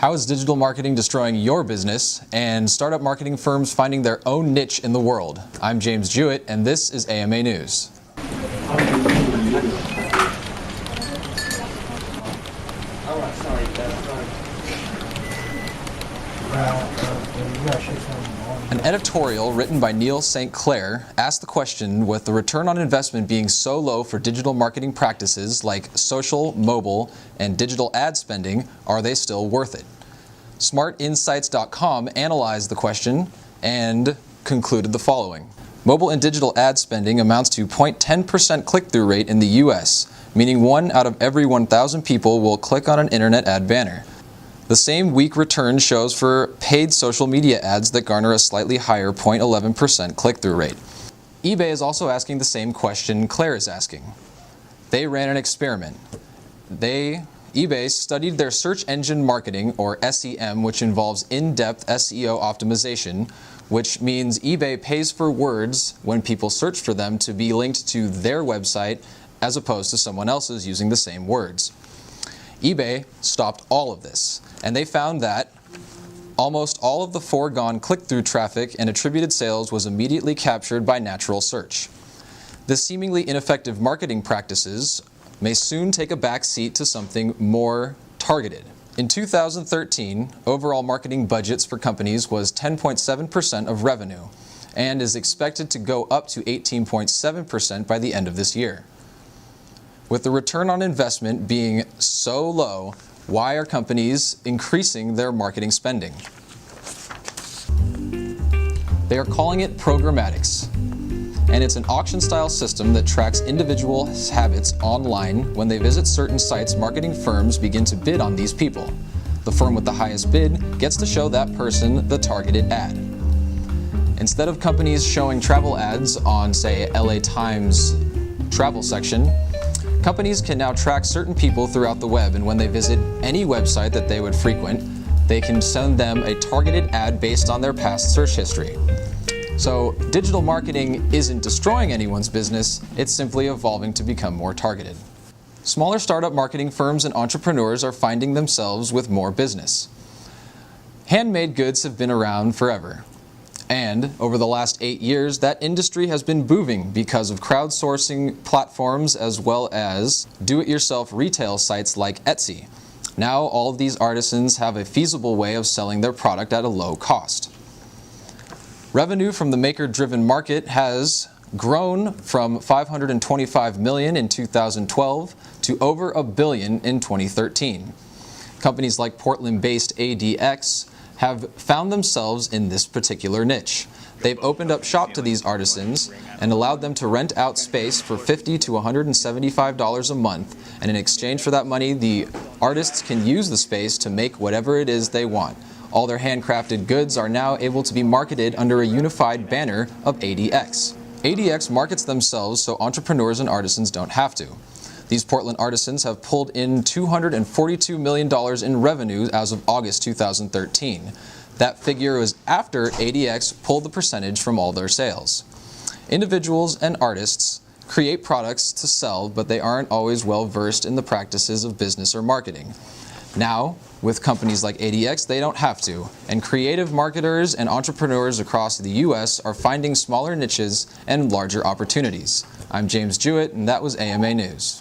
How is digital marketing destroying your business and startup marketing firms finding their own niche in the world? I'm James Jewett, and this is AMA News. An editorial written by Neil St. Clair asked the question, with the return on investment being so low for digital marketing practices like social, mobile, and digital ad spending, are they still worth it? SmartInsights.com analyzed the question and concluded the following. Mobile and digital ad spending amounts to 0.10% click-through rate in the U.S., meaning 1 out of every 1,000 people will click on an internet ad banner. The same weak return shows for paid social media ads that garner a slightly higher 0.11% click-through rate. eBay is also asking the same question Claire is asking. They ran an experiment. eBay studied their search engine marketing, or SEM, which involves in-depth SEO optimization, which means eBay pays for words when people search for them to be linked to their website as opposed to someone else's using the same words. eBay stopped all of this, and they found that almost all of the foregone click-through traffic and attributed sales was immediately captured by natural search. This seemingly ineffective marketing practices may soon take a back seat to something more targeted. In 2013, overall marketing budgets for companies was 10.7% of revenue and is expected to go up to 18.7% by the end of this year. With the return on investment being so low, why are companies increasing their marketing spending? They are calling it programmatics, and it's an auction-style system that tracks individual habits online. When they visit certain sites, marketing firms begin to bid on these people. The firm with the highest bid gets to show that person the targeted ad. Instead of companies showing travel ads on, say, LA Times travel section, companies can now track certain people throughout the web, and when they visit any website that they would frequent, they can send them a targeted ad based on their past search history. So digital marketing isn't destroying anyone's business, it's simply evolving to become more targeted. Smaller startup marketing firms and entrepreneurs are finding themselves with more business. Handmade goods have been around forever. And over the last 8 years, that industry has been booming because of crowdsourcing platforms as well as do-it-yourself retail sites like Etsy. Now all of these artisans have a feasible way of selling their product at a low cost. Revenue from the maker-driven market has grown from $525 million in 2012 to over $1 billion in 2013. Companies like Portland-based ADX have found themselves in this particular niche. They've opened up shop to these artisans and allowed them to rent out space for $50 to $175 a month, and in exchange for that money, the artists can use the space to make whatever it is they want. All their handcrafted goods are now able to be marketed under a unified banner of ADX. ADX markets themselves so entrepreneurs and artisans don't have to. These Portland artisans have pulled in $242 million in revenue as of August 2013. That figure was after ADX pulled the percentage from all their sales. Individuals and artists create products to sell, but they aren't always well versed in the practices of business or marketing. Now, with companies like ADX, they don't have to, and creative marketers and entrepreneurs across the U.S. are finding smaller niches and larger opportunities. I'm James Jewett, and that was AMA News.